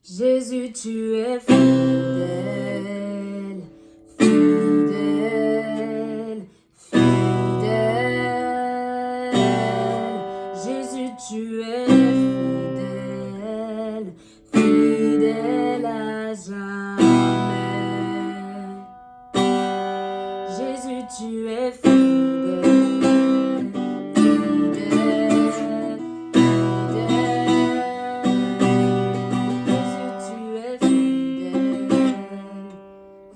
Jésus, tu es fidèle, fidèle, fidèle. Jésus, tu es fidèle, fidèle à jamais. Jésus, tu es fidèle, fidèle,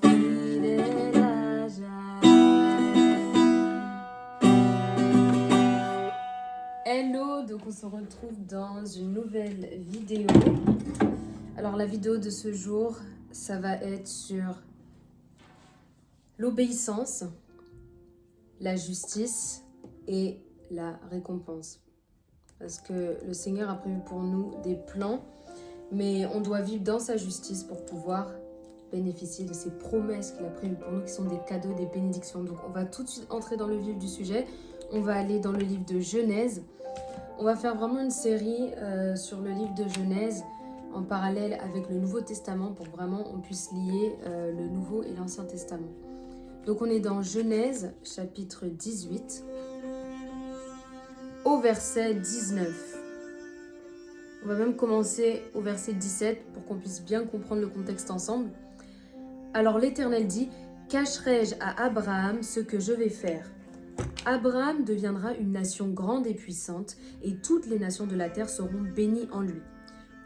fidèle à jamais. Hello, donc on se retrouve dans une nouvelle vidéo. Alors la vidéo de ce jour, ça va être sur l'obéissance, la justice et la récompense. Parce que le Seigneur a prévu pour nous des plans, mais on doit vivre dans sa justice pour pouvoir bénéficier de ces promesses qu'il a prévues pour nous, qui sont des cadeaux, des bénédictions. Donc on va tout de suite entrer dans le vif du sujet. On va aller dans le livre de Genèse. On va faire vraiment une série sur le livre de Genèse en parallèle avec le Nouveau Testament pour vraiment on puisse lier le Nouveau et l'Ancien Testament. Donc on est dans Genèse chapitre 18 au verset 19. On va même commencer au verset 17 pour qu'on puisse bien comprendre le contexte ensemble. Alors l'Éternel dit, cacherai-je à Abraham ce que je vais faire ? Abraham deviendra une nation grande et puissante et toutes les nations de la terre seront bénies en lui.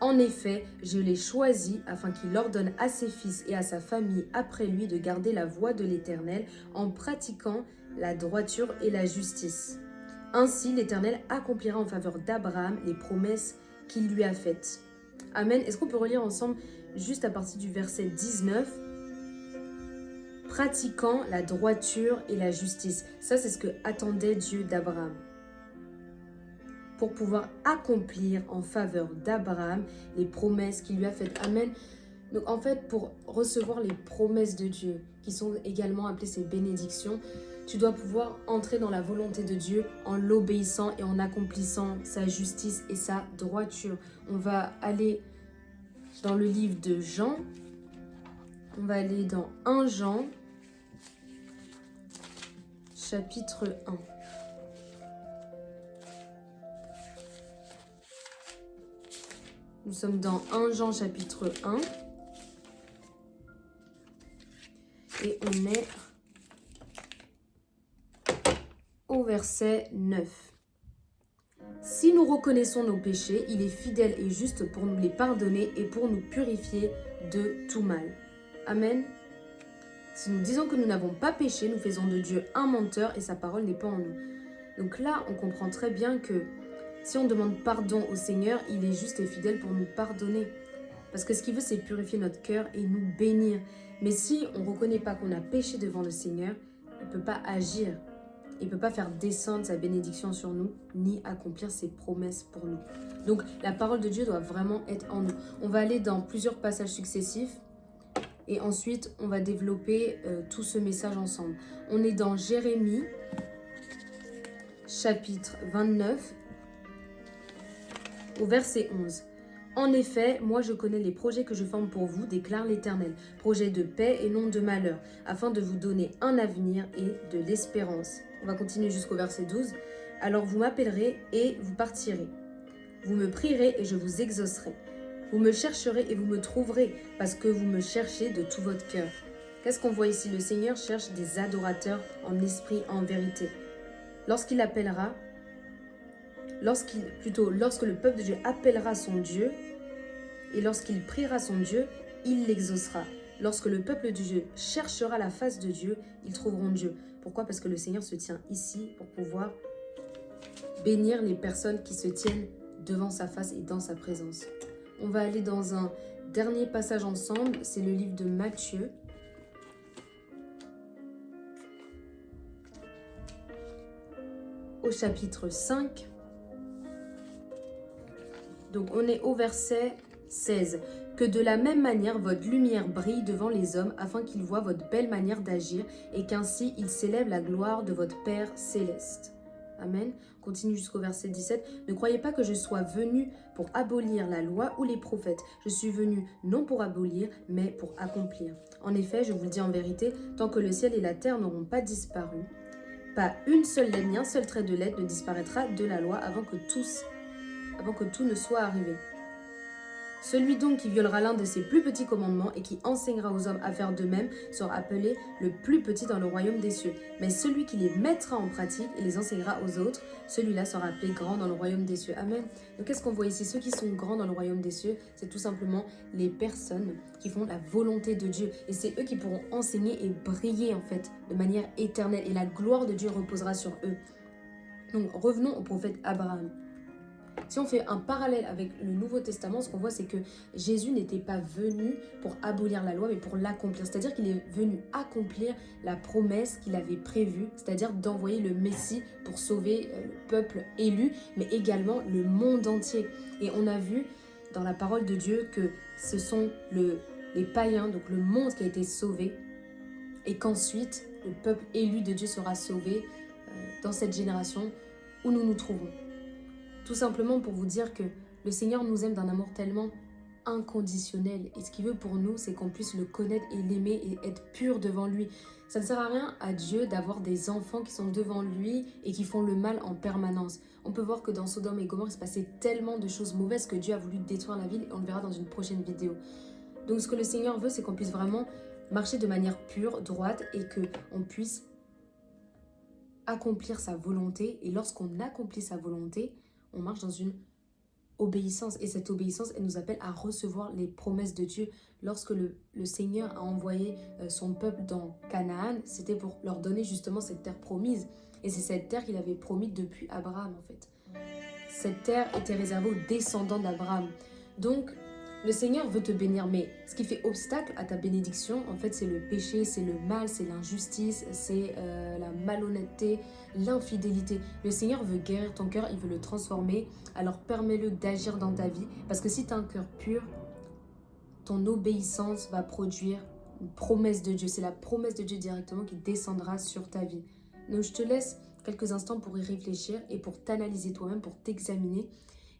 En effet, je l'ai choisi afin qu'il ordonne à ses fils et à sa famille après lui de garder la voie de l'Éternel en pratiquant la droiture et la justice. Ainsi, l'Éternel accomplira en faveur d'Abraham les promesses qu'il lui a faites. Amen. Est-ce qu'on peut relire ensemble juste à partir du verset 19 ? Pratiquant la droiture et la justice. Ça, c'est ce que attendait Dieu d'Abraham. Pour pouvoir accomplir en faveur d'Abraham les promesses qu'il lui a faites. Amen. Donc en fait, pour recevoir les promesses de Dieu, qui sont également appelées ces bénédictions, tu dois pouvoir entrer dans la volonté de Dieu en l'obéissant et en accomplissant sa justice et sa droiture. On va aller dans le livre de Jean. On va aller dans 1 Jean, chapitre 1. Nous sommes dans 1 Jean, chapitre 1. Et on est au verset 9. Si nous reconnaissons nos péchés, il est fidèle et juste pour nous les pardonner et pour nous purifier de tout mal. Amen. Si nous disons que nous n'avons pas péché, nous faisons de Dieu un menteur et sa parole n'est pas en nous. Donc là, on comprend très bien que si on demande pardon au Seigneur, il est juste et fidèle pour nous pardonner. Parce que ce qu'il veut, c'est purifier notre cœur et nous bénir. Mais si on ne reconnaît pas qu'on a péché devant le Seigneur, il ne peut pas agir. Il ne peut pas faire descendre sa bénédiction sur nous, ni accomplir ses promesses pour nous. Donc la parole de Dieu doit vraiment être en nous. On va aller dans plusieurs passages successifs. Et ensuite, on va développer tout ce message ensemble. On est dans Jérémie, chapitre 29, au verset 11. En effet, moi je connais les projets que je forme pour vous, déclare l'Éternel. Projets de paix et non de malheur, afin de vous donner un avenir et de l'espérance. On va continuer jusqu'au verset 12. Alors vous m'appellerez et vous partirez. Vous me prierez et je vous exaucerai. Vous me chercherez et vous me trouverez, parce que vous me cherchez de tout votre cœur. Qu'est-ce qu'on voit ici ? Le Seigneur cherche des adorateurs en esprit, en vérité. Lorsqu'il appellera, lorsque le peuple de Dieu appellera son Dieu, et lorsqu'il priera son Dieu, il l'exaucera. Lorsque le peuple de Dieu cherchera la face de Dieu, ils trouveront Dieu. Pourquoi ? Parce que le Seigneur se tient ici pour pouvoir bénir les personnes qui se tiennent devant sa face et dans sa présence. On va aller dans un dernier passage ensemble, c'est le livre de Matthieu. Au chapitre 5. Donc on est au verset 16. Que de la même manière votre lumière brille devant les hommes afin qu'ils voient votre belle manière d'agir et qu'ainsi ils célèbrent la gloire de votre Père céleste. Amen. Continue jusqu'au verset 17. Ne croyez pas que je sois venu pour abolir la loi ou les prophètes. Je suis venu non pour abolir, mais pour accomplir. En effet, je vous le dis en vérité, tant que le ciel et la terre n'auront pas disparu, pas une seule lettre ni un seul trait de lettre ne disparaîtra de la loi avant que tout ne soit arrivé. Celui donc qui violera l'un de ses plus petits commandements et qui enseignera aux hommes à faire de même sera appelé le plus petit dans le royaume des cieux. Mais celui qui les mettra en pratique et les enseignera aux autres, celui-là sera appelé grand dans le royaume des cieux. Amen. Donc qu'est-ce qu'on voit ici? Ceux qui sont grands dans le royaume des cieux, c'est tout simplement les personnes qui font la volonté de Dieu. Et c'est eux qui pourront enseigner et briller en fait de manière éternelle. Et la gloire de Dieu reposera sur eux. Donc revenons au prophète Abraham. Si on fait un parallèle avec le Nouveau Testament, ce qu'on voit, c'est que Jésus n'était pas venu pour abolir la loi, mais pour l'accomplir. C'est-à-dire qu'il est venu accomplir la promesse qu'il avait prévue, c'est-à-dire d'envoyer le Messie pour sauver le peuple élu, mais également le monde entier. Et on a vu dans la parole de Dieu que ce sont les païens, donc le monde qui a été sauvé, et qu'ensuite le peuple élu de Dieu sera sauvé dans cette génération où nous nous trouvons. Tout simplement pour vous dire que le Seigneur nous aime d'un amour tellement inconditionnel. Et ce qu'il veut pour nous, c'est qu'on puisse le connaître et l'aimer et être pur devant lui. Ça ne sert à rien à Dieu d'avoir des enfants qui sont devant lui et qui font le mal en permanence. On peut voir que dans Sodome et Gomorrhe, il se passait tellement de choses mauvaises que Dieu a voulu détruire la ville et on le verra dans une prochaine vidéo. Donc ce que le Seigneur veut, c'est qu'on puisse vraiment marcher de manière pure, droite et qu'on puisse accomplir sa volonté. Et lorsqu'on accomplit sa volonté, on marche dans une obéissance. Et cette obéissance, elle nous appelle à recevoir les promesses de Dieu. Lorsque le Seigneur a envoyé son peuple dans Canaan, c'était pour leur donner justement cette terre promise. Et c'est cette terre qu'il avait promise depuis Abraham, en fait. Cette terre était réservée aux descendants d'Abraham. Donc, le Seigneur veut te bénir, mais ce qui fait obstacle à ta bénédiction, en fait, c'est le péché, c'est le mal, c'est l'injustice, c'est la malhonnêteté, l'infidélité. Le Seigneur veut guérir ton cœur, il veut le transformer, alors permets-le d'agir dans ta vie, parce que si tu as un cœur pur, ton obéissance va produire une promesse de Dieu. C'est la promesse de Dieu directement qui descendra sur ta vie. Donc, je te laisse quelques instants pour y réfléchir et pour t'analyser toi-même, pour t'examiner.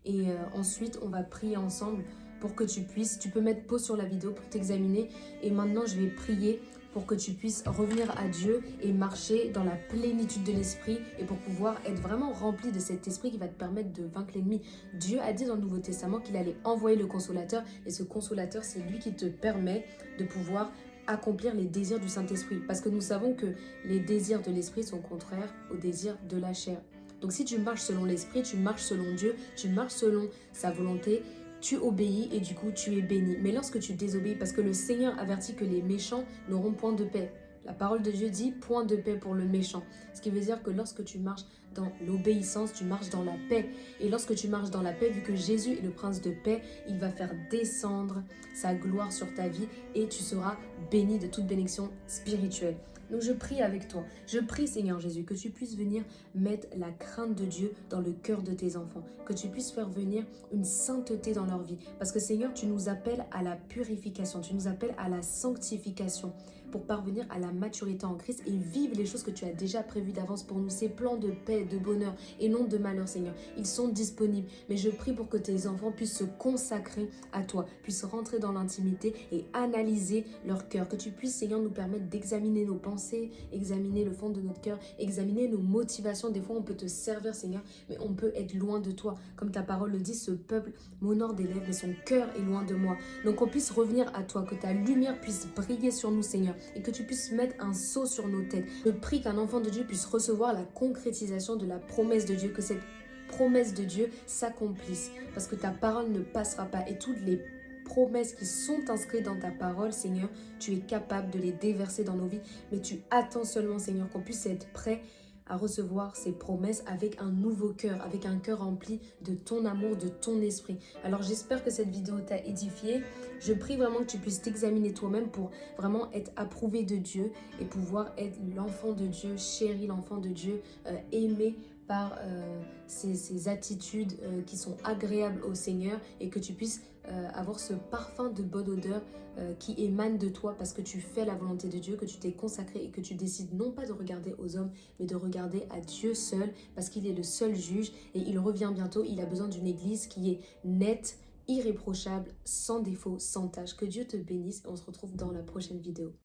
Et ensuite, on va prier ensemble pour que tu peux mettre pause sur la vidéo pour t'examiner. Et maintenant, je vais prier pour que tu puisses revenir à Dieu et marcher dans la plénitude de l'esprit et pour pouvoir être vraiment rempli de cet esprit qui va te permettre de vaincre l'ennemi. Dieu a dit dans le Nouveau Testament qu'il allait envoyer le consolateur et ce consolateur, c'est lui qui te permet de pouvoir accomplir les désirs du Saint-Esprit. Parce que nous savons que les désirs de l'esprit sont contraires aux désirs de la chair. Donc si tu marches selon l'esprit, tu marches selon Dieu, tu marches selon sa volonté, tu obéis et du coup tu es béni. Mais lorsque tu désobéis, parce que le Seigneur avertit que les méchants n'auront point de paix. La parole de Dieu dit point de paix pour le méchant. Ce qui veut dire que lorsque tu marches dans l'obéissance, tu marches dans la paix. Et lorsque tu marches dans la paix, vu que Jésus est le prince de paix, il va faire descendre sa gloire sur ta vie et tu seras béni de toute bénédiction spirituelle. Donc je prie avec toi. Je prie Seigneur Jésus que tu puisses venir mettre la crainte de Dieu dans le cœur de tes enfants. Que tu puisses faire venir une sainteté dans leur vie. Parce que Seigneur, tu nous appelles à la purification. Tu nous appelles à la sanctification pour parvenir à la maturité en Christ et vivre les choses que tu as déjà prévues d'avance pour nous. Ces plans de paix, de bonheur et non de malheur, Seigneur. Ils sont disponibles. Mais je prie pour que tes enfants puissent se consacrer à toi, puissent rentrer dans l'intimité et analyser leur cœur. Que tu puisses, Seigneur, nous permettre d'examiner nos pensées, examiner le fond de notre cœur, examiner nos motivations. Des fois, on peut te servir, Seigneur, mais on peut être loin de toi. Comme ta parole le dit, ce peuple m'honore des lèvres, mais son cœur est loin de moi. Donc, qu'on puisse revenir à toi, que ta lumière puisse briller sur nous, Seigneur, et que tu puisses mettre un sceau sur nos têtes. Je prie qu'un enfant de Dieu puisse recevoir la concrétisation de la promesse de Dieu, que cette promesse de Dieu s'accomplisse, parce que ta parole ne passera pas et toutes les promesses qui sont inscrites dans ta parole, Seigneur, tu es capable de les déverser dans nos vies, mais tu attends seulement, Seigneur, qu'on puisse être prêt à recevoir ces promesses avec un nouveau cœur, avec un cœur rempli de ton amour, de ton esprit. Alors j'espère que cette vidéo t'a édifié. Je prie vraiment que tu puisses t'examiner toi-même pour vraiment être approuvé de Dieu et pouvoir être l'enfant de Dieu, chéri, l'enfant de Dieu, aimé par ces attitudes qui sont agréables au Seigneur et que tu puisses avoir ce parfum de bonne odeur qui émane de toi parce que tu fais la volonté de Dieu, que tu t'es consacré et que tu décides non pas de regarder aux hommes, mais de regarder à Dieu seul parce qu'il est le seul juge et il revient bientôt. Il a besoin d'une église qui est nette, irréprochable, sans défaut, sans tâche. Que Dieu te bénisse et on se retrouve dans la prochaine vidéo.